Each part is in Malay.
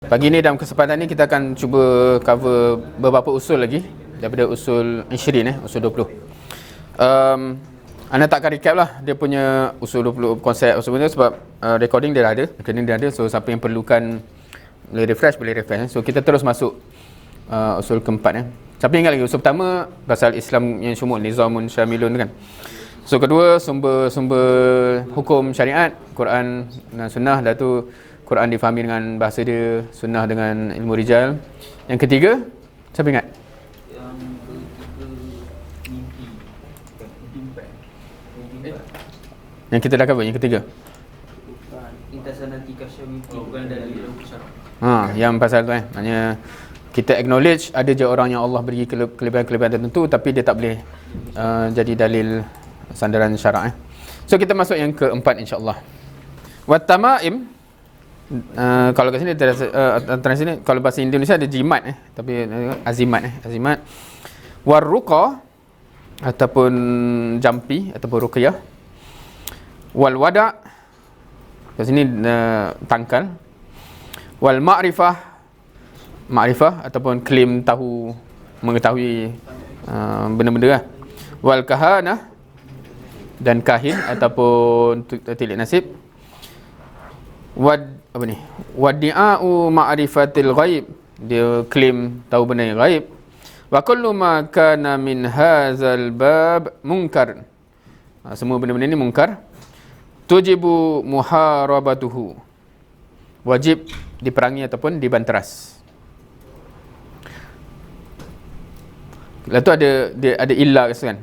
Pagi ni dalam kesempatan ni kita akan cuba cover beberapa usul lagi daripada usul 20 usul 20. Anda tak akan recap lah dia punya usul 20 konsep usul benda sebab recording dia dah ada, recording dia ada. So siapa yang perlukan boleh refresh. So kita terus masuk usul keempat . Tapi ingat lagi usul pertama pasal Islam yang syumul, nizamun syamilun kan. So kedua sumber hukum syariat, Quran dan sunnah. Dah tu Quran difahami dengan bahasa dia, sunnah dengan ilmu rijal. Yang ketiga, siapa ingat? Yang ketiga mimpi. Yang kita dah cover, yang ketiga. Bukan. Intasan nanti kasih mimpi bukan dari dalam syarak. Yang pasal tu maknanya kita acknowledge ada je orang yang Allah beri kelebihan-kelebihan tertentu tapi dia tak boleh jadi dalil sandaran syarak . So kita masuk yang keempat insya-Allah. Wat tamaim. Kalau kat sini antara sini kalau bahasa Indonesia ada jimat tapi azimat warruqa ataupun jampi ataupun ruqyah, wal wada' kat sini tangkal, wal ma'rifah ataupun klaim tahu mengetahui benda-benda lah, wal kahanah dan kahin ataupun tilik nasib, wadi'a'u ma'rifatil ghaib, dia claim tahu benda yang ghaib, wa kullu ma kana min hadzal bab munkar, semua benda-benda ni munkar, tujibu muharabatuhu, wajib diperangi ataupun dibanteras. Lepas tu ada illa kan,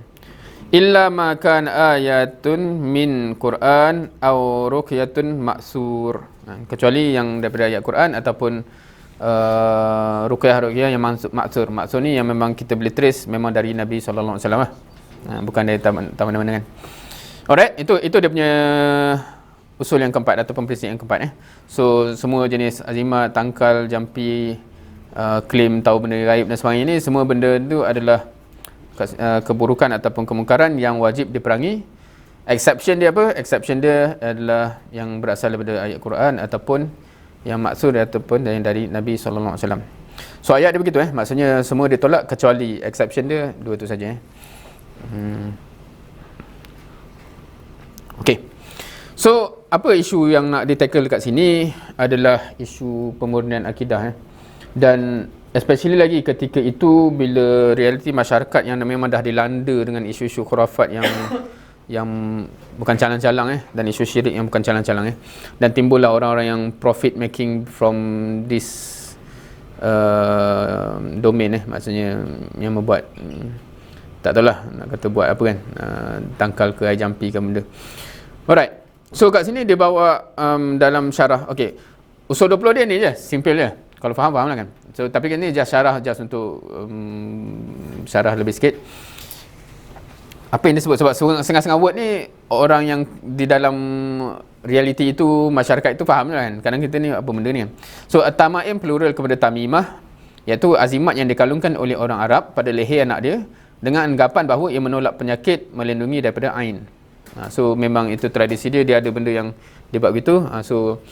illa ma kan ayatun min Quran au ruqyatun maksur, kecuali yang daripada ayat Quran ataupun ruqyah yang maksur. Maksur ni yang memang kita boleh trace memang dari Nabi SAW lah, bukan dari mana-mana kan. Alright, itu dia punya usul yang keempat ataupun prinsip yang keempat . So semua jenis azimat, tangkal, jampi, klaim tahu benda gaib dan sebagainya ni, semua benda tu adalah keburukan ataupun kemungkaran yang wajib diperangi. Exception dia apa? Exception dia adalah yang berasal daripada ayat Quran ataupun yang maksud ataupun dari Nabi SAW. So ayat dia begitu maksudnya semua ditolak kecuali exception dia dua tu saja . Okey. So apa isu yang nak ditackle dekat sini adalah isu pemurnian akidah dan especially lagi ketika itu bila realiti masyarakat yang memang dah dilanda dengan isu-isu khurafat yang bukan calang-calang dan isu syirik yang bukan calang-calang dan timbullah orang-orang yang profit making from this domain maksudnya yang membuat tak tahulah nak kata buat apa kan, tangkal ke air jampi ke benda. Alright, so kat sini dia bawa dalam syarah. Okey, usul 20 dia ni je, simple je. Kalau faham lah kan. So tapi kan ni just syarah untuk syarah lebih sikit. Apa yang disebut, sebab setengah-setengah word ni orang yang di dalam reality itu, masyarakat itu faham kan. Kadang kita ni apa benda ni. So at-tamaim plural kepada tamimah, iaitu azimat yang dikalungkan oleh orang Arab pada leher anak dia dengan anggapan bahawa ia menolak penyakit, melindungi daripada ain. So memang itu tradisi dia ada benda yang dia buat begitu. So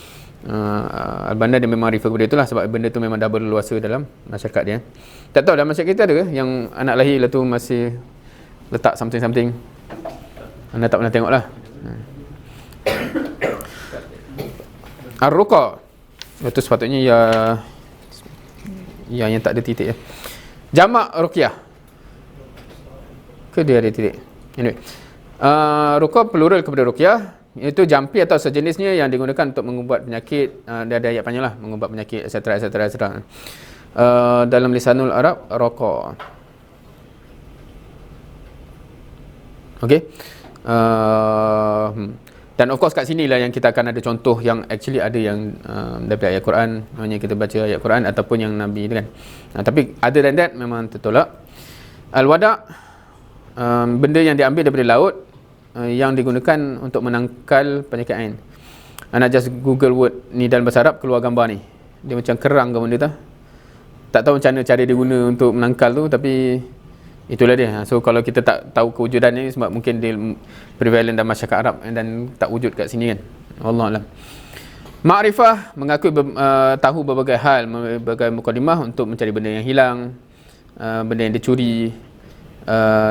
Al-Banna dia memang refer kepada itulah sebab benda tu memang dah berluasa dalam masyarakat dia. Tak tahu dalam masyarakat kita ada ke yang anak lahir lah tu masih letak something. Anda tak pernah tengok lah. Ar-ruqa, itu sepatutnya ya yang tak ada titik jamak ruqyah ke dia ada titik. Anyway, ruqa plural kepada ruqyah, itu jampi atau sejenisnya yang digunakan untuk mengubat penyakit. Dia ada ayat panjang lah, mengubat penyakit etc. Dalam lisanul Arab, raqa. Okey. Dan of course kat sini lah yang kita akan ada contoh yang actually ada yang daripada ayat Quran, maknanya kita baca ayat Quran ataupun yang Nabi tu kan. Tapi other than that memang tertolak. Al-wada', benda yang diambil daripada laut yang digunakan untuk menangkal penyakit ain. Anda just Google word ni dalam bahasa Arab, keluar gambar ni. Dia macam kerang ke benda tu. Tak tahu macam mana cara dia guna untuk menangkal tu, tapi itulah dia. So kalau kita tak tahu kewujudannya sebab mungkin dia prevalent dalam masyarakat Arab dan tak wujud kat sini kan. Wallahualam. Ma'rifah mengakui tahu berbagai hal, berbagai mukadimah untuk mencari benda yang hilang, benda yang dicuri,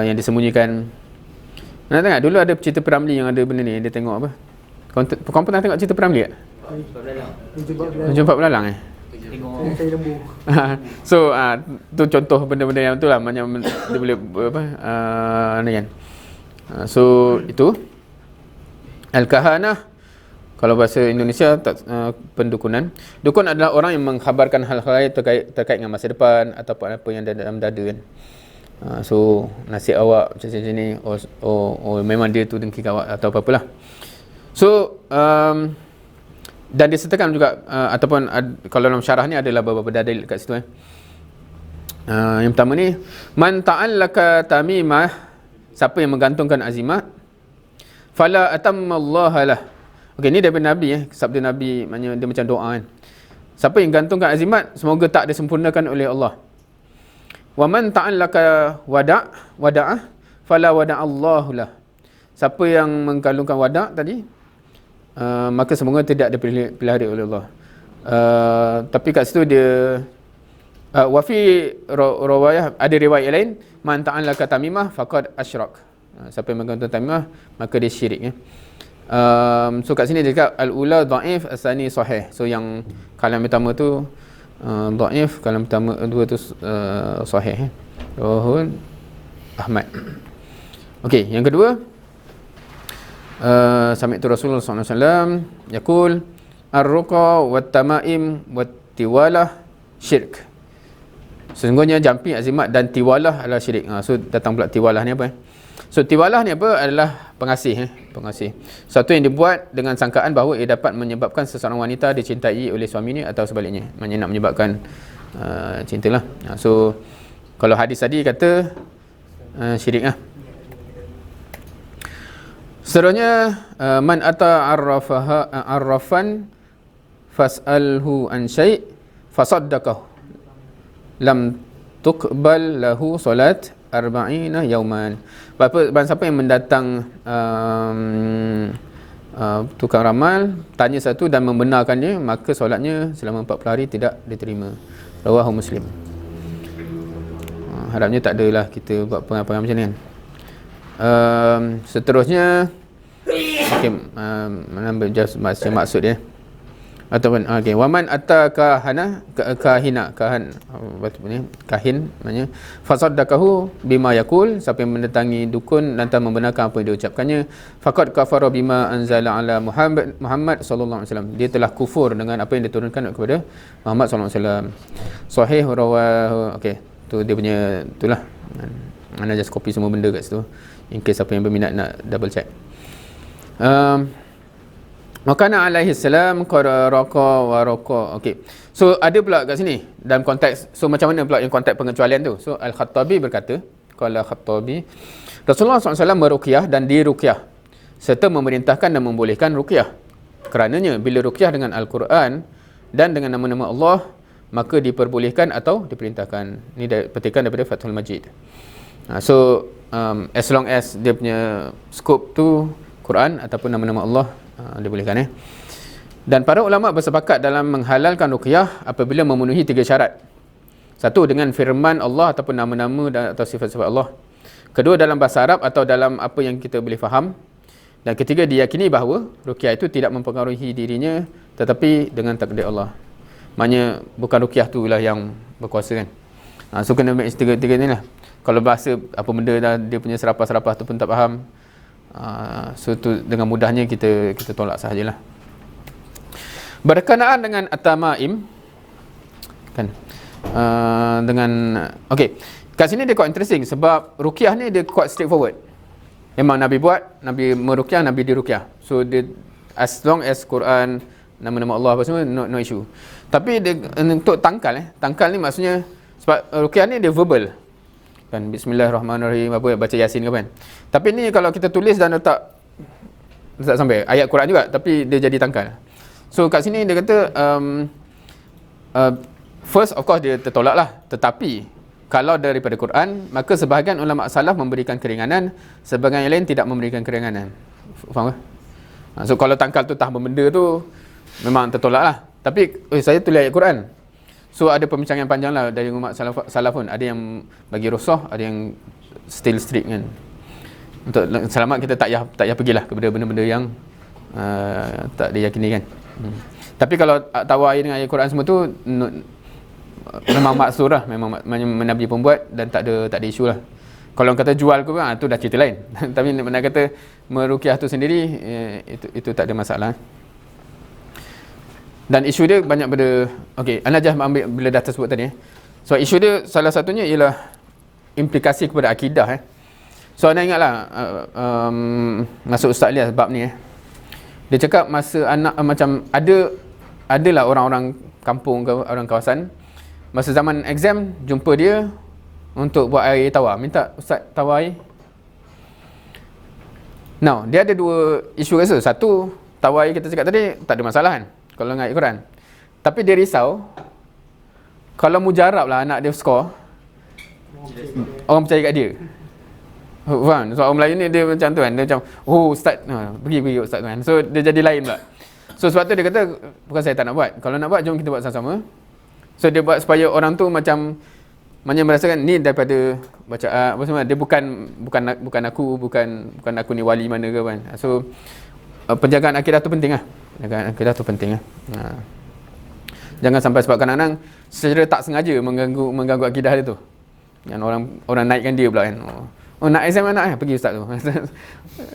yang disembunyikan. Nak tengok dulu ada cerita Piramli yang ada benda ni, dia tengok apa? Kau pernah tengok cerita Piramli tak? Jumpa belalang So tu contoh benda-benda yang tu lah, macam dia boleh apa ni kan. So itu Al-Kahanah, kalau bahasa Indonesia pendukunan. Dukun adalah orang yang mengkhabarkan hal-hal terkait dengan masa depan ataupun apa yang ada dalam dada kan. So nasib awak macam ni, oh memang dia tu dengki awak atau apa-apalah. So dan disertakan juga ataupun kalau dalam syarah ni adalah beberapa dalil kat situ yang pertama ni, man ta'allaka tamimah, siapa yang menggantungkan azimat, fala atammallaha lah. Okey, ni daripada Nabi sabda Nabi, maknanya dia macam doa kan. Siapa yang gantungkan azimat, semoga tak disempurnakan oleh Allah. Wa man ta'allaka wada'ah fala wada'allahu lah. Siapa yang mengkalungkan wada' tadi, maka semoga tidak dipelihara oleh Allah. Tapi kat situ dia wa fi riwayah, ada riwayat lain, man ta'allaka tamimah faqad asyrak. Siapa yang menggantungkan tamimah, maka dia syirik ya. So kat sini dia cakap al-ula dhaif, as-sani sahih. So yang kalam pertama tu dhaif, kalam pertama dua tu sahih. Rawahul Ahmad. Okey, yang kedua, sami'tu Rasulullah sallallahu alaihi wasallam yaqul ar-ruqa wat-tamaim wat-tiwalah syirk. Sesungguhnya jampi, azimat dan tiwalah adalah syirik. So datang pula tiwalah ni apa? So tiwalah ni apa? Adalah pengasih pengasih. Satu yang dibuat dengan sangkaan bahawa ia dapat menyebabkan seseorang wanita dicintai oleh suaminya atau sebaliknya. Maknanya nak menyebabkan cintalah. So kalau hadis tadi kata syirik lah. Seterusnya man ata arrafan fas'alhu an syai' fasaddaqahu lam tuqbal lahu solat arba'ina yauman. Barang siapa yang mendatang tukang ramal, tanya satu dan membenarkannya, maka solatnya selama 40 hari tidak diterima. Rawahu Muslim. Harapnya tak adalah kita buat pengaparan macam ni kan. Seterusnya okey, mana maksud dia ataupun okey, waman ataka kahina kahin maknanya fasaddaqahu bima yaqul, siapa yang mendatangi dukun dan membenarkan apa yang dia ucapkannya, faqad kafara bima anzala ala Muhammad sallallahu alaihi wasallam, dia telah kufur dengan apa yang diturunkan kepada Muhammad sallallahu alaihi wasallam. Sahih rawahu. Okey, tu dia punya itulah. Ana just copy semua benda kat situ in case siapa yang berminat nak double check. Makana alaihi salam qaraqa wa raqa. Okey. So ada pula kat sini dalam konteks, so macam mana pula yang konteks pengecualian tu? So Al-Khattabi berkata, qala Khattabi, Rasulullah SAW meruqyah dan diruqyah serta memerintahkan dan membolehkan ruqyah. Kerananya bila ruqyah dengan Al-Quran dan dengan nama-nama Allah, maka diperbolehkan atau diperintahkan. Ini petikan daripada Fathul Majid. So as long as dia punya scope tu Quran ataupun nama-nama Allah, dibolehkan Dan para ulama bersepakat dalam menghalalkan ruqyah apabila memenuhi 3 syarat. Satu, dengan firman Allah ataupun nama-nama atau sifat-sifat Allah. Kedua, dalam bahasa Arab atau dalam apa yang kita boleh faham. Dan ketiga, diyakini bahawa ruqyah itu tidak mempengaruhi dirinya tetapi dengan takdir Allah. Maknanya bukan ruqyah tu lah yang berkuasa kan. So kena match tiga ni lah. Kalau bahasa apa benda dah dia punya serapah-serapah tu pun tak faham, so tu dengan mudahnya kita tolak sahajalah. Berkenaan dengan at-tamaim kan, dengan okey, kat sini dia quite interesting sebab ruqyah ni dia quite straightforward. Memang Nabi buat, Nabi meruqyah, Nabi diruqyah. So dia as long as Quran, nama-nama Allah apa semua, no issue. Tapi dia, untuk tangkal ni maksudnya sebab ruqyah ni dia verbal kan, bismillahirrahmanirrahim, apa baca Yasin ke kan. Tapi ni kalau kita tulis dan letak sampai ayat Quran juga, tapi dia jadi tangkal. So kat sini dia kata first of course dia tertolak lah, tetapi kalau daripada Quran, maka sebahagian ulama salaf memberikan keringanan, sebahagian yang lain tidak memberikan keringanan. Faham ke? So kalau tangkal tu tahan benda tu, memang tertolak lah. Tapi saya tulis ayat Quran. So ada perbincangan panjang lah dari umat salafun. Ada yang bagi rukhsah, ada yang still strict kan. Untuk selamat kita tak payah pergilah kepada benda-benda yang tak diyakini kan. Tapi kalau tawar air dengan ayat Quran semua tu memang maksur lah, memang Nabi pun buat dan tak ada isu lah. Kalau orang kata jual ke tu dah cerita lain. Tapi nak kata meruqyah tu sendiri itu tak ada masalah. Dan isu dia banyak benda. Okey, An-Najah ambil bila dah tersebut tadi. So isu dia salah satunya ialah implikasi kepada akidah. So anda ingatlah masuk Ustaz Ilyas bab ni. Dia cakap masa anak macam adalah orang-orang kampung ke orang kawasan masa zaman exam jumpa dia untuk buat air tawar, minta Ustaz tawar air. Now, dia ada dua isu rasa. Satu, tawar air kita cakap tadi tak ada masalah kan kalau dengan ayat Quran. Tapi dia risau kalau mujarab lah anak dia skor, orang percaya kat dia. Faham? So orang Melayu ni dia macam tu kan. Dia macam, oh Ustaz, pergi Ustaz tu kan. So dia jadi lain pula. So sebab tu dia kata, bukan saya tak nak buat. Kalau nak buat, jom kita buat sama-sama. So dia buat supaya orang tu macam merasakan ni daripada bacaan apa semua. Dia bukan aku ni wali mana ke kan. So penjagaan akidah tu penting lah. Penjagaan akidah tu penting lah. Jangan sampai sebab kadang-kadang secara tak sengaja mengganggu akidah dia tu. Yang orang naikkan dia pula kan. Oh nak exam anak pergi Ustaz tu.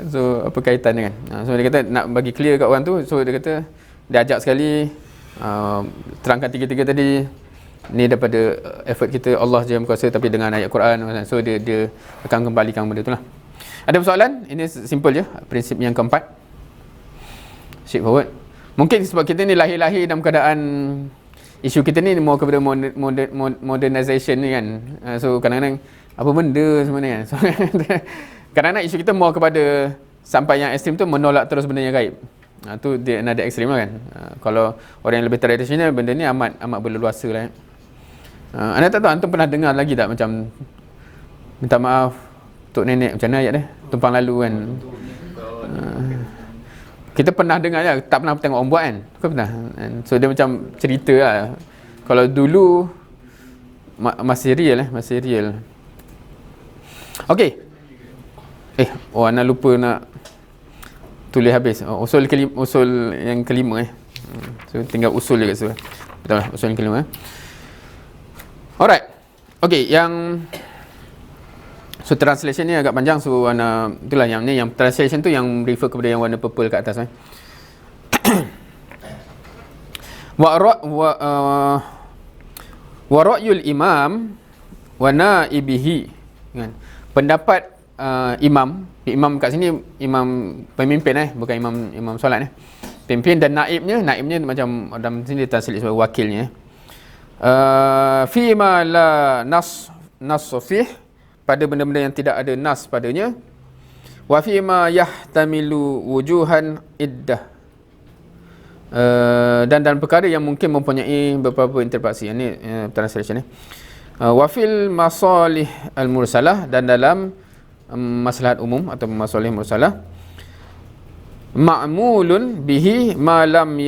So apa kaitan dia kan. So dia kata nak bagi clear kat orang tu. So dia kata dia ajak sekali terangkan tiga-tiga tadi ni daripada effort kita, Allah je yang berkuasa, tapi dengan ayat Quran. So dia akan kembalikan benda tu lah. Ada persoalan? Ini simple je. Prinsip yang keempat, straight forward. Mungkin sebab kita ni lahir-lahir dalam keadaan isu kita ni more kepada modernization ni kan. So kadang-kadang apa benda sebenarnya kan. So, kadang-kadang isu kita more kepada sampai yang ekstrim tu menolak terus benda yang gaib. Tu dia another ekstrim lah kan. Kalau orang yang lebih tradisional, benda ni amat berleluasa lah. Anda tak tahu, antum pernah dengar lagi tak macam minta maaf tok nenek, macam mana ayat dia? Tumpang lalu kan. Kita pernah dengar je, tak pernah tengok orang buat kan. Kau pernah? So dia macam cerita lah. Kalau dulu masih real. Okey. Anda lupa nak tulis habis. Usul yang kelima So tinggal usul je kat situ. Betul lah, usul yang kelima. Alright. Okey, so translation ni agak panjang, so itulah yang translation tu yang refer kepada yang warna purple kat atas. Wa ra'yul imam wa naibihi kan. Pendapat imam kat sini imam pemimpin bukan imam solat pemimpin, dan naibnya macam dalam sini dia translate sebagai wakilnya. Fi ma la nas fih, pada benda-benda yang tidak ada nas padanya. Wa fi ma yahtamilu wujuhan iddah, dan dalam perkara yang mungkin mempunyai beberapa interpretasi. Ini translation ni. Wa fil masalih al-mursalah, dan dalam maslahat umum atau masalih mursalah, ma'mulun bihi ma lam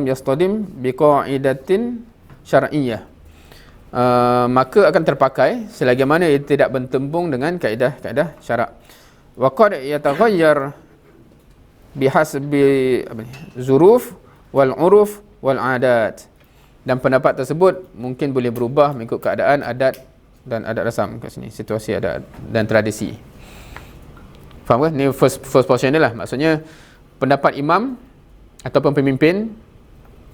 yastadim biqaidatin syar'iyyah, maka akan terpakai selagi mana ia tidak bertembung dengan kaedah syarak. Wa qad yataghayyar bihasbi zuruf wal uruf wal adat, dan pendapat tersebut mungkin boleh berubah mengikut keadaan, adat dan adat rasam kat sini, situasi adat dan tradisi. Faham kan? Ni first portion dia lah. Maksudnya pendapat imam ataupun pemimpin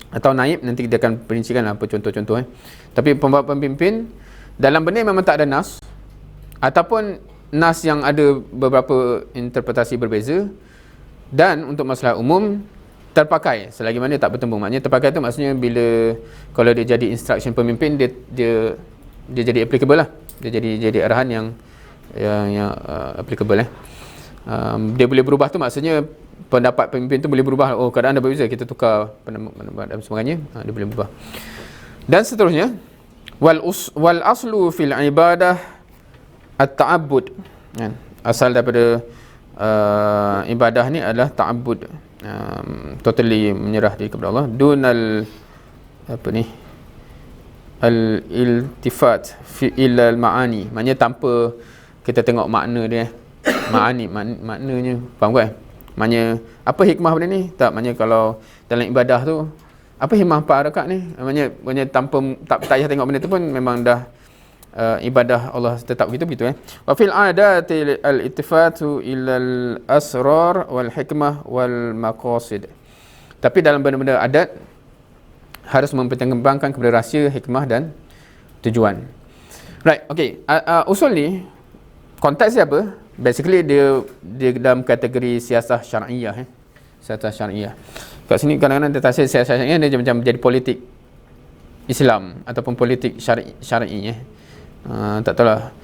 atau naib, nanti kita akan perincikan lah apa contoh-contoh. Tapi pendapat pemimpin dalam benda memang tak ada nas, ataupun nas yang ada beberapa interpretasi berbeza, dan untuk masalah umum terpakai selagi mana tak bertembung. Maknanya terpakai tu maksudnya bila kalau dia jadi instruction pemimpin, dia jadi applicable lah. Dia jadi arahan yang applicable dia boleh berubah tu maksudnya pendapat pemimpin tu boleh berubah. Oh, keadaan dah berbeza, kita tukar pendapat dan sebagainya. Dia boleh berubah. Dan seterusnya, wal aslu fil ibadah at-ta'abbud. Asal daripada ibadah ni adalah ta'abbud. totally menyerah diri kepada Allah, dunal al-iltifat fi ilal ma'ani, maknanya tanpa kita tengok makna dia. Maknanya faham kan? Maknanya apa hikmah benda ni? Tak, maknanya kalau dalam ibadah tu apa hikmah 4 rakaat ni? Maknanya tanpa tak payah tengok benda tu pun memang dah ibadah Allah tetap begitu Wa fil adati al-ittifatu ilal asrar wal hikmah wal maqasid. Tapi dalam benda-benda adat harus mempertimbangkan kepada rahsia, hikmah dan tujuan. Right, okay. Usul ni konteks dia apa? Basically dia dalam kategori siasah syar'iyah siasah syar'iyah. Kat sini kadang-kadang dia tafsir siasah syar'iyah dia macam jadi politik Islam ataupun politik syar'i tak tahulah.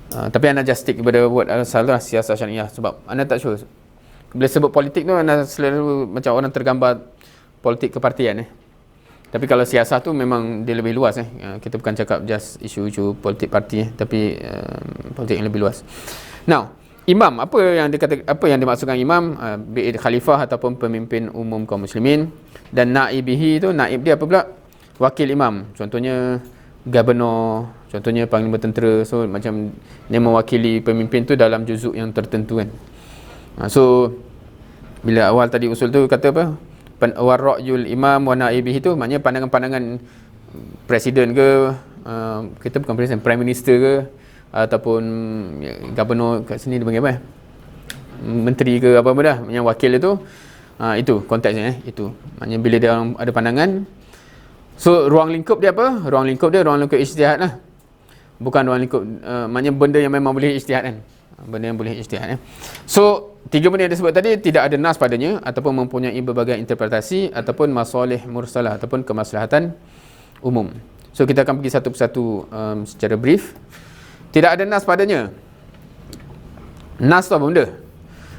Tapi anda just stick kepada word salah siasah syar'iyah sebab anda tak sure. Bila sebut politik tu anda selalu macam orang tergambar politik kepartian Tapi kalau siasah tu memang dia lebih luas Kita bukan cakap just isu-isu politik parti tapi politik yang lebih luas. Now, imam, apa yang dimaksudkan imam? Bi'id khalifah ataupun pemimpin umum kaum muslimin. Dan naibihi tu, naib dia apa pula? Wakil imam. Contohnya gubernur, contohnya panglima tentera. So macam dia mewakili pemimpin tu dalam juzuk yang tertentu So bila awal tadi usul tu kata apa? Warra'yul imam wa naibihi tu maknanya pandangan-pandangan presiden ke, kita bukan presiden, prime minister ke, ataupun gubernur kat sini dia panggil apa? Menteri ke apa-apa dah, yang wakil itu konteksnya itu. Maknanya bila dia ada pandangan, so ruang lingkup dia apa? Ruang lingkup ijtihad lah. Bukan ruang lingkup maknanya benda yang memang boleh ijtihad benda yang boleh ijtihad So 3 benda yang disebut tadi tidak ada nas padanya ataupun mempunyai berbagai interpretasi ataupun masalih mursalah ataupun kemaslahatan umum. So kita akan pergi satu persatu secara brief. Tidak ada nas padanya. Nas tu apa benda?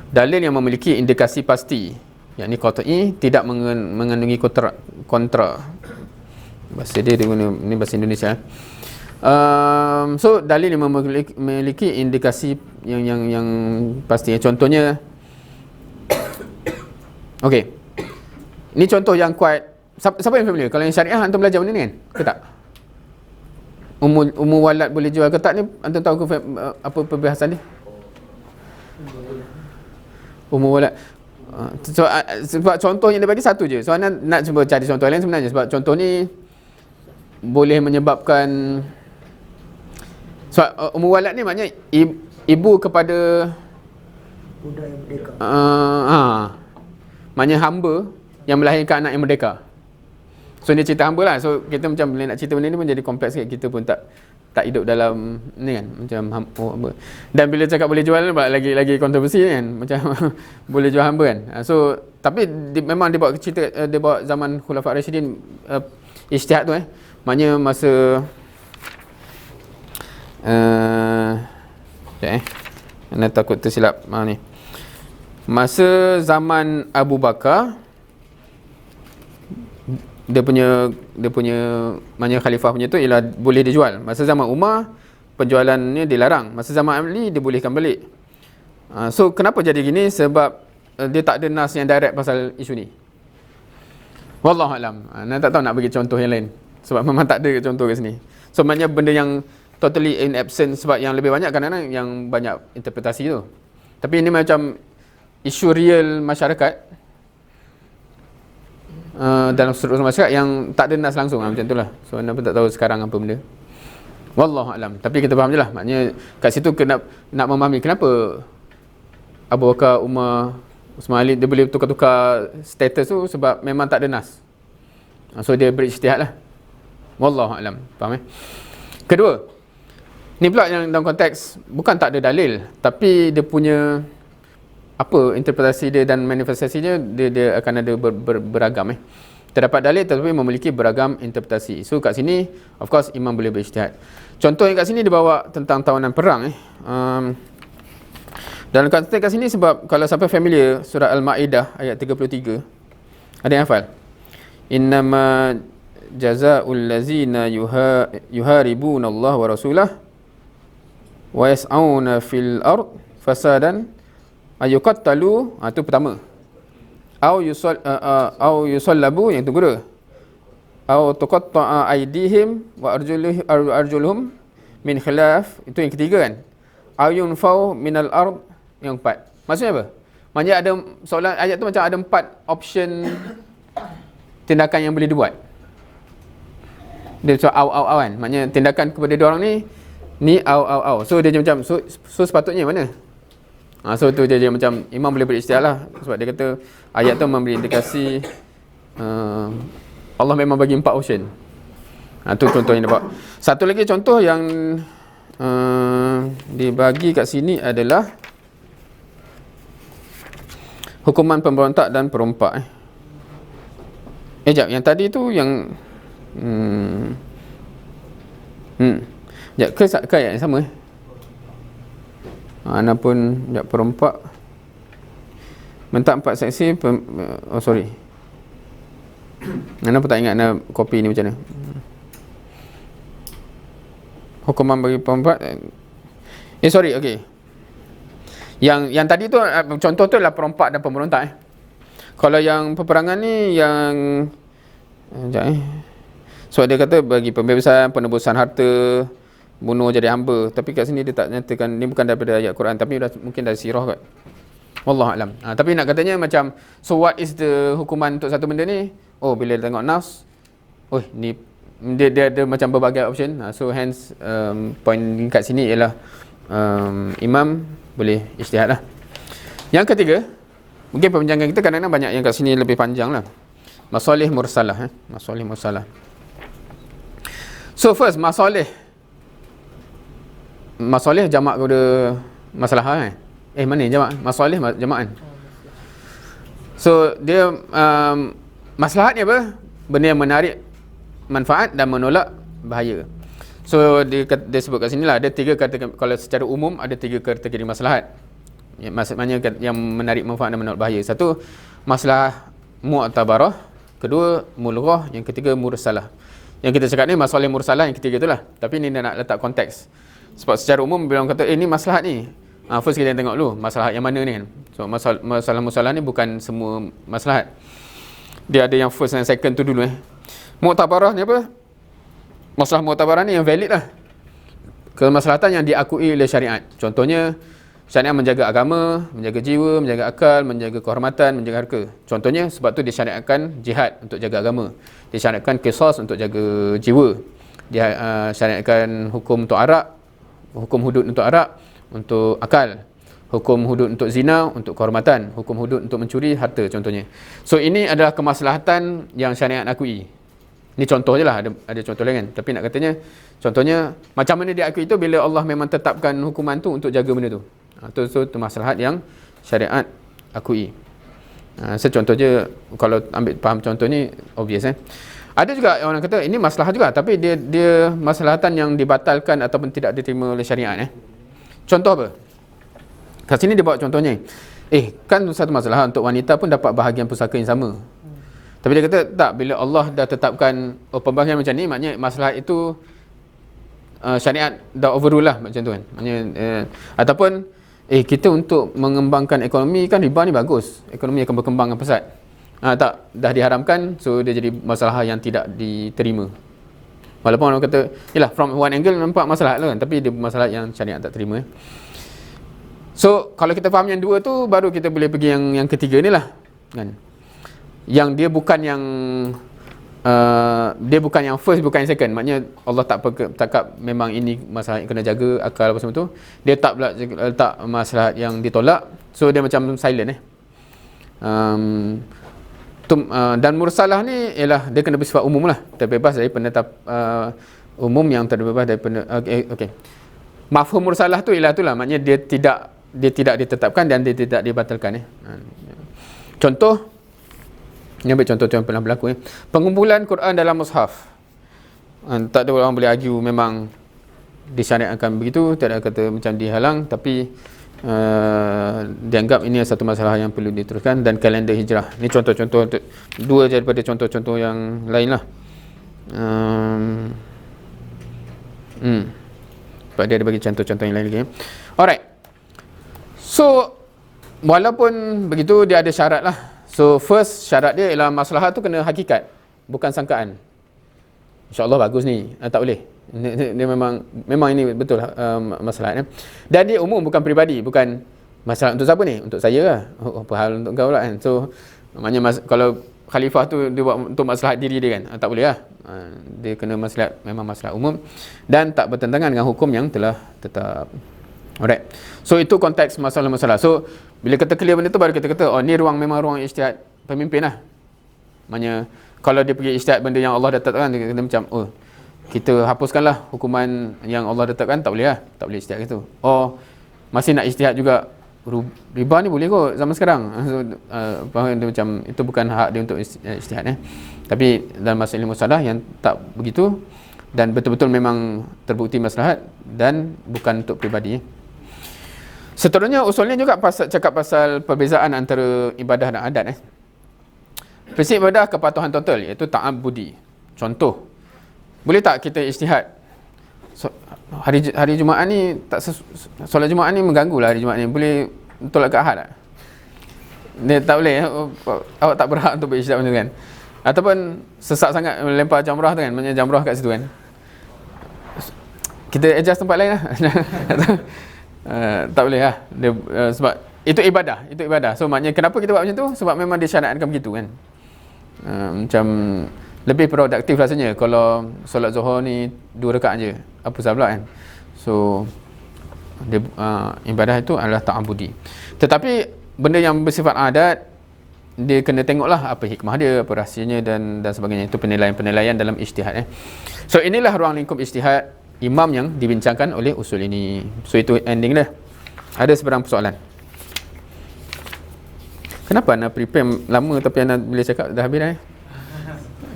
Dalil yang memiliki indikasi pasti, yakni qat'i, tidak mengandungi kontra. Bahasa dia guna ni bahasa Indonesia. So dalil yang memiliki indikasi yang pasti. Contohnya okey. Ini contoh yang quite siapa yang familiar? Kalau yang syariah antum belajar benda ni kan? Ke tak? Umur walad boleh jual ke tak ni? Antum tahu ke apa perbahasan dia? Umur walad. Sebab contoh yang dia bagi satu je. So anda nak cuba cari contoh lain sebenarnya sebab contoh ni boleh menyebabkan sebab umur walad ni maknanya ibu kepada budak yang merdeka. Maknanya hamba yang melahirkan anak yang merdeka. So dia cerita hamba lah. So kita macam bila nak cerita benda ni pun jadi kompleks sikit. Kita pun tak hidup dalam ni kan, macam hamba. Dan bila cakap boleh jual lagi kontroversi kan, macam boleh jual hamba kan. So tapi memang dia bawa cerita, dia bawa zaman Khulafa' Rashidin ijtihad tu maknanya masa anda takut tersilap ni. Masa zaman Abu Bakar dia punya maknanya khalifah punya tu ialah boleh dijual. Masa zaman Umar penjualan ni dilarang. Masa zaman Ali dibolehkan balik. So kenapa jadi gini? Sebab dia tak ada nas yang direct pasal isu ni. Wallahu alam. Anda tak tahu nak bagi contoh yang lain sebab memang tak ada contoh kat sini. So maknanya benda yang totally in absence sebab yang lebih banyak kadang-kadang yang banyak interpretasi tu. Tapi ini macam isu real masyarakat dalam struktur masyarakat yang tak ada nas langsung macam itulah. So anda pun tak tahu sekarang apa benda. Wallahu alam. Tapi kita faham je lah. Maknanya kat situ nak memahami kenapa Abu Bakar, Umar, Usman Ali dia boleh tukar-tukar status tu sebab memang tak ada nas. So dia berijtihad lah. Wallahu alam. Faham Kedua, ni pula yang dalam konteks bukan tak ada dalil, tapi dia punya apa interpretasi dia dan manifestasinya dia akan ada beragam Terdapat dalil tetapi memiliki beragam interpretasi. So kat sini of course imam boleh berijtihad. Contoh yang kat sini dibawa tentang tawanan perang dalam konteks kat sini sebab kalau siapa familiar surah Al-Maidah ayat 33, ada yang hafal? Innama jazaa'ul ladzina yuharibuna Allah wa rasulah wa yas'auna fil ard fasadan ayuqattalu. Itu pertama. au yusallabu, yang tu kedua, au tuqatta'a aydihim wa arjuluhum min khilaf, itu yang ketiga kan. Au yunfau minal ard, yang empat. Maksudnya apa? Maksudnya ada soalan ayat tu macam ada 4 option tindakan yang boleh dibuat. Dia so au kan. Maknanya tindakan kepada dia orang ni au. So dia macam so sepatutnya mana? So tu dia macam imam boleh berijtihad lah, sebab dia kata ayat tu memberi indikasi Allah memang bagi 4 option. Tu contoh yang dapat. Satu lagi contoh yang dibagi kat sini adalah hukuman pemberontak dan perompak. Jap, yang tadi tu yang jap, ke ayat yang sama Ana pun jap, perompak minta 4 saksi sorry, Ana pun tak ingat Ana kopi ni macam mana. Hukuman bagi perompak sorry, okey. Yang tadi tu contoh tu adalah perompak dan pemberontak. Kalau yang peperangan ni yang so dia kata bagi pembebasan, penebusan harta, bunuh jadi hamba. Tapi kat sini dia tak nyatakan, ni bukan daripada ayat Quran, tapi mungkin dari sirah kot. Wallahu alam. Tapi nak katanya macam, so what is the hukuman untuk satu benda ni? Bila tengok nafs, ni dia ada macam berbagai option. So hence point kat sini ialah imam boleh ijtihad lah. Yang ketiga, mungkin perbincangan kita kadang-kadang banyak yang kat sini lebih panjang lah. Masalih mursalah. Masalih mursalah. So first, masalih jamak kepada masalah mana jamak? Masalih jamak kan? So dia maslahat ni apa? Benda yang menarik manfaat dan menolak bahaya. So dia sebut kat sini lah, ada 3 kategori. Kalau secara umum ada 3 kategori maslahat. Maksudnya yang menarik manfaat dan menolak bahaya. Satu, masalah mu'tabarah. Kedua, mulghah. Yang ketiga, mursalah. Yang kita cakap ni masalah mursalah yang ketiga tu lah. Tapi ni nak letak konteks. Sebab secara umum bila orang kata ni maslahat ni, first kita tengok dulu maslahat yang mana ni kan. So masalah mursalah ni bukan semua maslahat. Dia ada yang first dan second tu dulu Mu'tabarah ni apa? Masalah mu'tabarah ni yang valid lah, kemaslahatan yang diakui oleh syariat. Contohnya syariat menjaga agama, menjaga jiwa, menjaga akal, menjaga kehormatan, menjaga harga. Contohnya sebab tu disyariatkan jihad untuk jaga agama, disyariatkan qisas untuk jaga jiwa, disyariatkan hukum untuk arak, hukum hudud untuk arak, untuk akal, hukum hudud untuk zina, untuk kehormatan, hukum hudud untuk mencuri harta contohnya. So ini adalah kemaslahatan yang syariat akui. Ni contoh je lah, ada contoh lain kan. Tapi nak katanya, contohnya macam mana dia akui itu bila Allah memang tetapkan hukuman tu untuk jaga benda tu. Tu maslahat yang syariat akui. Contoh je, kalau ambil faham contoh ni obvious Ada juga orang kata ini maslahat juga, tapi dia maslahatan yang dibatalkan ataupun tidak diterima oleh syariat Contoh apa? Kat sini dia bawa contohnya. Kan satu masalah untuk wanita pun dapat bahagian pusaka yang sama. Tapi dia kata tak, bila Allah dah tetapkan pembahagian macam ni, maknanya masalah itu syariat dah overrule lah macam tu kan. Maknanya ataupun kita untuk mengembangkan ekonomi kan, riba ni bagus, ekonomi akan berkembang dengan pesat. Tak, dah diharamkan, so dia jadi masalah yang tidak diterima. Walaupun orang kata yalah, from one angle nampak masalah lah kan, tapi dia masalah yang syariat tak terima So kalau kita faham yang dua tu, baru kita boleh pergi yang ketiga ni lah kan, yang dia bukan yang first, bukan yang second. Maknanya Allah tak cakap memang ini masalah yang kena jaga akal apa semua tu. Dia tak pula letak masalah yang ditolak. So dia macam silent dan mursalah ni ialah dia kena bersifat umum lah, terbebas dari penetap umum yang terbebas dari okay. Mafhum mursalah tu ialah itulah, maknanya dia tidak ditetapkan dan dia tidak dibatalkan Contoh, ini ambil contoh yang pernah berlaku pengumpulan Quran dalam mushaf. Tak ada orang boleh argue memang disyariatkan begitu, tak ada kata macam dihalang, tapi dianggap ini satu masalah yang perlu diteruskan. Dan kalender hijrah, ini contoh-contoh, dua daripada contoh-contoh yang lain lah. Sebab dia ada bagi contoh-contoh yang lain lagi Alright, so walaupun begitu dia ada syarat lah. So first syarat dia ialah maslahat tu kena hakikat, bukan sangkaan. InsyaAllah bagus ni, tak boleh. Dia memang ini betul maslahat. Dan dia umum, bukan peribadi, bukan masalah untuk siapa ni? Untuk saya lah. Apa hal untuk kau lah kan? So maknanya kalau khalifah tu dia buat untuk maslahat diri dia kan, tak boleh lah. Dia kena maslahat, memang maslahat umum dan tak bertentangan dengan hukum yang telah tetap. Alright. So itu konteks masalah-masalah. So bila kita clear benda tu, baru kita kata, oh ni memang ruang ijtihad pemimpin lah. Maknanya kalau dia pergi ijtihad benda yang Allah dah tetapkan, dia kata macam, oh kita hapuskanlah hukuman yang Allah tetapkan, tak boleh lah, tak boleh ijtihad gitu. Oh masih nak ijtihad juga, riba ni boleh kot zaman sekarang. So, dia macam itu bukan hak dia untuk ijtihad. Tapi dalam masalah ilmu musalah yang tak begitu dan betul-betul memang terbukti maslahat dan bukan untuk peribadi. Seterusnya usulnya juga cakap pasal perbezaan antara ibadah dan adat. Prinsip ibadah kepatuhan total, iaitu ta'abbudi. Contoh, boleh tak kita ijtihad? Hari Jumaat ni solat Jumaat ni mengganggu lah hari Jumaat ni. Boleh tolak ke Ahad tak? Dia tak boleh. Awak tak berhak untuk berijtihad macam tu kan. Ataupun sesak sangat lempar jamrah tu kan, maknanya jamrah kat situ kan. Kita adjust tempat lain lah. Tak boleh lah. Sebab itu ibadah. So maknanya kenapa kita buat macam tu? Sebab memang disyaratkan begitu kan. Macam lebih produktif rasanya kalau solat Zuhur ni 2 rakaat je. Apa sahaja pula kan. So ibadah itu adalah ta'abudi. Tetapi benda yang bersifat adat, dia kena tengoklah apa hikmah dia, apa rahsianya dan sebagainya. Itu penilaian-penilaian dalam ijtihad. So inilah ruang lingkup ijtihad imam yang dibincangkan oleh usul ini. So itu ending dah. Ada sebarang persoalan? Kenapa nak prepare lama tapi anda boleh cakap dah habis dah?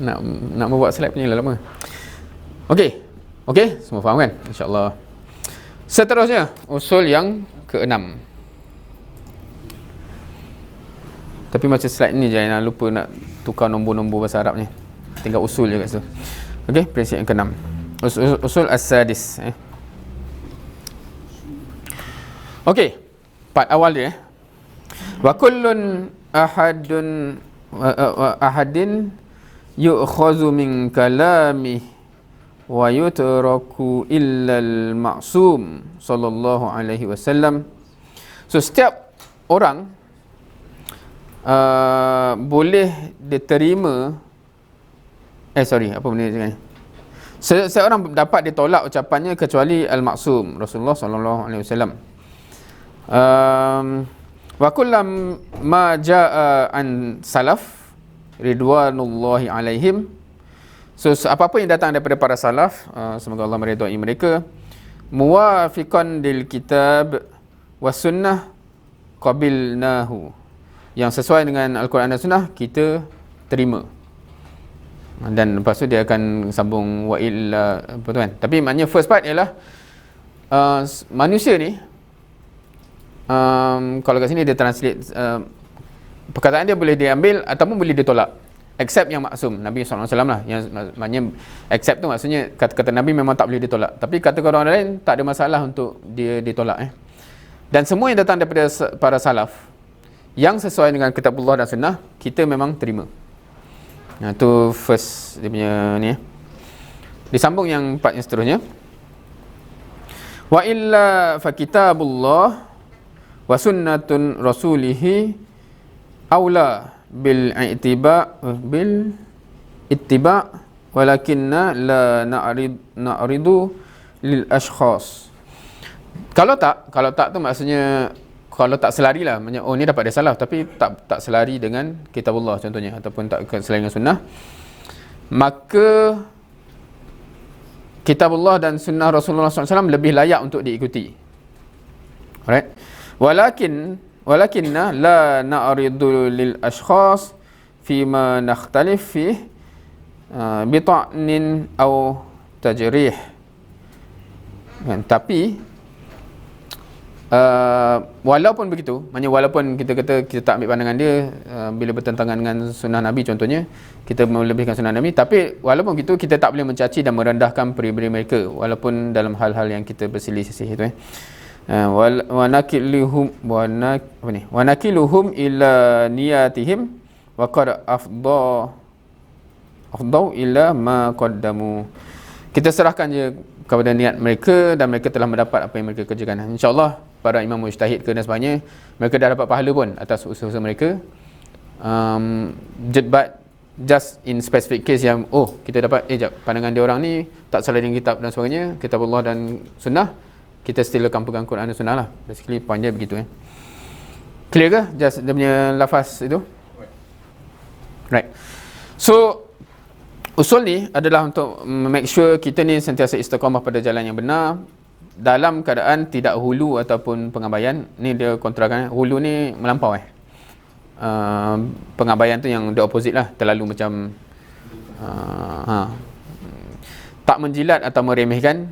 Nak membuat slide punya lama. Okey, semua faham kan? InsyaAllah. Seterusnya, usul yang ke-6. Tapi macam slide ni je, jangan lupa nak tukar nombor-nombor bahasa Arab ni. Tinggal usul je kat situ. Okey, prinsip yang ke-6. Usul as-sadis. Okey, part awal dia. Wa kullun ahadin yu'khazu min kalami wa yutraku illa al-ma'sum sallallahu alaihi wasallam. So setiap orang boleh diterima apa benda ni? Seorang dapat ditolak ucapannya kecuali al-ma'sum Rasulullah sallallahu alaihi wasallam. Wa kullam ma jaa an salaf ridwanullahi alaihim. So apa-apa yang datang daripada para salaf, semoga Allah meridai mereka, muwafiqan lil kitab was sunnah qabilnahu. Yang sesuai dengan Al-Quran dan Sunnah kita terima. Dan lepas tu dia akan sambung wa illa apa tu kan. Tapi maknanya first part ialah manusia ni kalau kat sini dia translate perkataan dia boleh diambil ataupun boleh ditolak, except yang maksum Nabi SAW lah. Yang maknanya accept tu maksudnya kata-kata Nabi memang tak boleh ditolak, tapi kata orang lain tak ada masalah untuk dia ditolak. Dan semua yang datang daripada para salaf yang sesuai dengan kitabullah dan sunnah kita memang terima. Nah, tu first dia punya ni. Disambung yang part yang seterusnya. Wa illa fa kitabullah wa sunnatun rasulihi aula bil ittiba walakinna la na'ridu lil ashkhas. Kalau tak tu maksudnya kalau tak selari lah, maksudnya oh ni dapat dia salah tapi tak selari dengan kitabullah contohnya ataupun tak selari dengan sunnah, maka kitabullah dan sunnah Rasulullah SAW lebih layak untuk diikuti. Alright. Walakinna la na'ridu lil ashkhas fima nakhtalif fih bita'nin aw tajrih. Tapi walaupun begitu, maknanya walaupun kita kata kita tak ambil pandangan dia bila bertentangan dengan sunnah Nabi contohnya, kita melebihkan sunnah Nabi, tapi walaupun begitu kita tak boleh mencaci dan merendahkan pribadi mereka walaupun dalam hal-hal yang kita berselisih itu. Wa nakiluhum ila niyatihim wa qad afdau ila ma qaddamu. Kita serahkan je kepada niat mereka dan mereka telah mendapat apa yang mereka kerjakan. InsyaAllah para imam mujtahid ke dan sebagainya, mereka dah dapat pahala pun atas usaha mereka. But just in specific case yang kita dapat pandangan dia orang ni tak salah dengan kitab dan sebagainya, kitab Allah dan sunnah, kita still akan pegang Quran dan sunnah lah. Basically point dia begitu. Clear ke just dia punya lafaz itu? Right. So usul ni adalah untuk make sure kita ni sentiasa istiqamah pada jalan yang benar dalam keadaan tidak hulu ataupun pengabaian. Ni dia kontrakan. Hulu ni melampau pengabaian tu yang the opposite lah, terlalu macam tak menjilat atau meremehkan,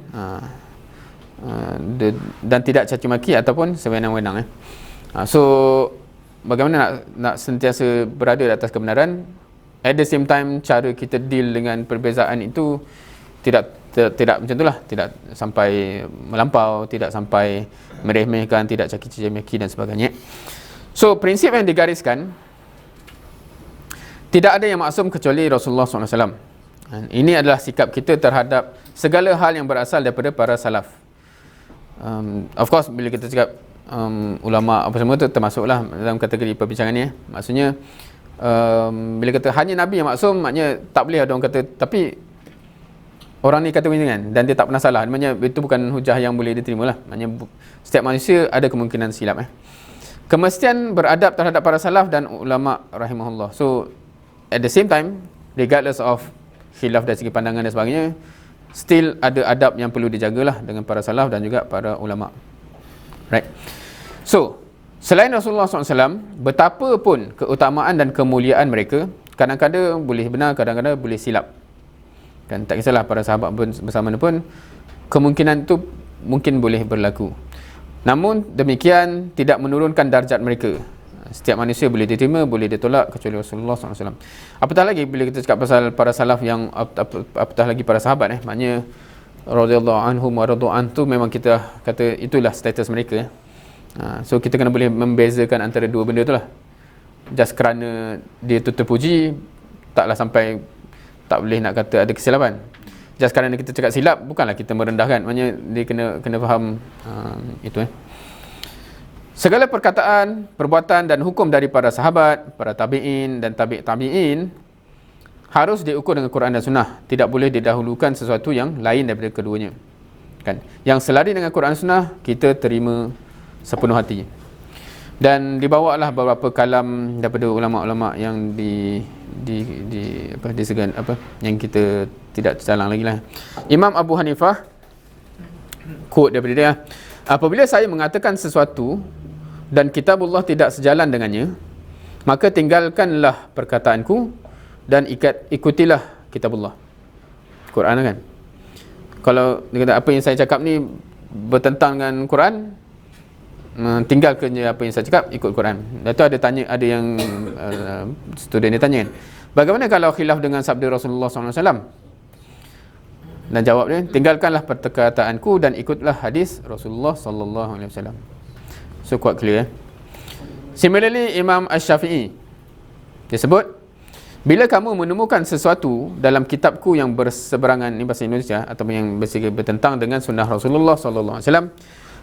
dan tidak caci maki ataupun sewenang-wenang. So bagaimana nak sentiasa berada di atas kebenaran, at the same time cara kita deal dengan perbezaan itu tidak macam itulah, tidak sampai melampau, tidak sampai meremehkan, tidak caci maki dan sebagainya. So prinsip yang digariskan, tidak ada yang maksum kecuali Rasulullah SAW. Ini adalah sikap kita terhadap segala hal yang berasal daripada para salaf. Of course bila kita cakap ulama apa semua tu termasuklah dalam kategori perbincangan ni. Maksudnya bila kata hanya Nabi yang maksum, maknanya tak boleh ada orang kata tapi orang ni kata begini kan dan dia tak pernah salah. Maknanya itu bukan hujah yang boleh diterima lah. Maknanya setiap manusia ada kemungkinan silap. Kemestian beradab terhadap para salaf dan ulama rahimahullah. So at the same time, regardless of khilaf dari segi pandangan dan sebagainya, still ada adab yang perlu dijagalah dengan para salaf dan juga para ulama. Right. So selain Rasulullah SAW, betapa pun keutamaan dan kemuliaan mereka, kadang-kadang boleh benar, kadang-kadang boleh silap. Kan tak kisahlah para sahabat pun bersama pun, kemungkinan itu mungkin boleh berlaku. Namun demikian tidak menurunkan darjat mereka. Setiap manusia boleh diterima, boleh ditolak kecuali Rasulullah SAW. Apatah lagi bila kita cakap pasal para salaf yang apatah lagi para sahabat maknanya radhiyallahu anhum wa radu an tu memang kita kata itulah status mereka. So kita kena boleh membezakan antara dua benda tu lah. Just kerana dia tu terpuji, taklah sampai tak boleh nak kata ada kesilapan. Just kerana kita cakap silap, bukanlah kita merendahkan. Maknanya dia kena faham itu. Segala perkataan, perbuatan dan hukum dari para sahabat, para tabi'in dan tabi'in harus diukur dengan Quran dan Sunnah. Tidak boleh didahulukan sesuatu yang lain daripada keduanya. Kan? Yang selari dengan Quran dan Sunnah, kita terima sepenuh hati. Dan dibawalah beberapa kalam daripada ulama-ulama yang disegan yang kita tidak tercalang lagi lah. Imam Abu Hanifah quote daripada dia, apabila saya mengatakan sesuatu dan kitabullah tidak sejalan dengannya, maka tinggalkanlah perkataanku dan ikutilah kitabullah. Quran kan. Kalau dia kata apa yang saya cakap ni bertentang dengan Quran, tinggalkan je apa yang saya cakap, ikut Quran. Dan tu ada yang student dia tanya kan, bagaimana kalau khilaf dengan sabda Rasulullah SAW? Dan jawab dia, tinggalkanlah perkataanku dan ikutlah hadis Rasulullah SAW. So quite clear. Similarly Imam Asy-Syafi'i dia sebut, bila kamu menemukan sesuatu dalam kitabku yang berseberangan, ni bahasa Indonesia, atau yang bertentang dengan sunnah Rasulullah SAW,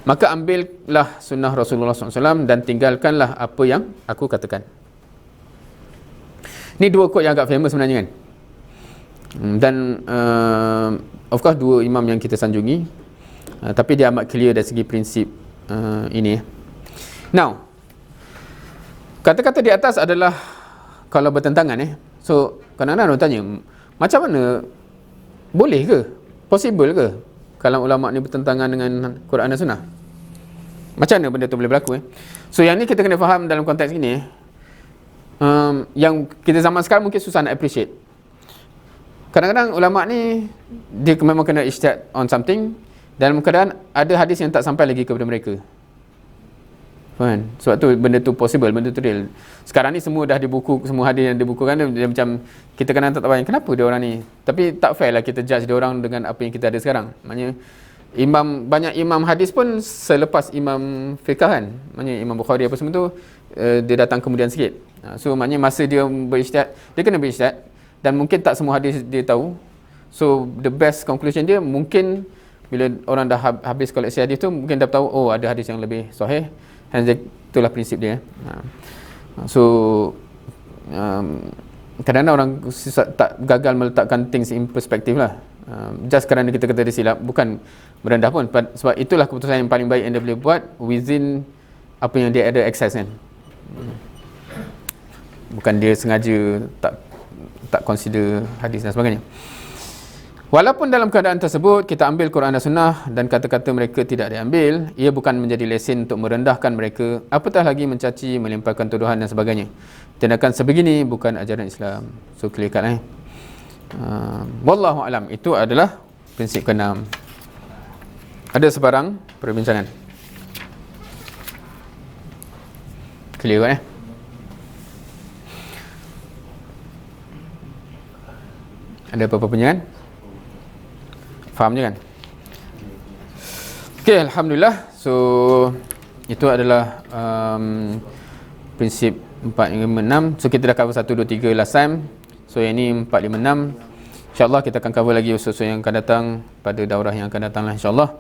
maka ambillah sunnah Rasulullah SAW dan tinggalkanlah apa yang aku katakan. Ni dua quote yang agak famous sebenarnya kan. Dan of course dua imam yang kita sanjungi, tapi dia amat clear dari segi prinsip ini. Now, kata-kata di atas adalah kalau bertentangan so kadang-kadang orang tanya, macam mana boleh ke, possible ke kalam ulama ni bertentangan dengan Quran dan Sunnah? Macam mana benda tu boleh berlaku? So yang ni kita kena faham dalam konteks ini, yang kita zaman sekarang mungkin susah nak appreciate. Kadang-kadang ulama ni dia memang kena ijtihad on something, dalam keadaan ada hadis yang tak sampai lagi kepada mereka. Kan? Sebab tu benda tu possible, benda tu real. Sekarang ni semua dah dibuku, semua hadis yang dibukukan dia macam kita kadang tak tahu kenapa dia orang ni. Tapi tak fair lah kita judge dia orang dengan apa yang kita ada sekarang. Maknanya banyak imam hadis pun selepas imam fiqh kan. Maknanya Imam Bukhari apa semua tu dia datang kemudian sikit. So maknanya masa dia berijtihad, dia kena berijtihad dan mungkin tak semua hadis dia tahu. So the best conclusion dia mungkin bila orang dah habis koleksi hadis tu mungkin dah tahu oh ada hadis yang lebih sahih. Hence itulah prinsip dia. So kadang-kadang orang tak gagal meletakkan things in perspective lah. Just kerana kita kata dia silap, bukan merendah pun, sebab itulah keputusan yang paling baik yang dia boleh buat within apa yang dia ada access kan. Bukan dia sengaja tak consider hadis dan sebagainya. Walaupun dalam keadaan tersebut kita ambil Quran dan Sunnah dan kata-kata mereka tidak diambil, ia bukan menjadi lesen untuk merendahkan mereka, apatah lagi mencaci, melimpahkan tuduhan dan sebagainya. Tindakan sebegini bukan ajaran Islam. So clear cut wallahu alam. Itu adalah prinsip ke-6. Ada sebarang perbincangan? Clear kan Ada apa-apa perbincangan? Faham je kan? Okay, alhamdulillah. So itu adalah prinsip 4, 5, 6. So kita dah cover 1, 2, 3 last time. So yang ni 4, 5, 6. InsyaAllah kita akan cover lagi usul-usul yang akan datang pada daurah yang akan datang lah, insyaAllah.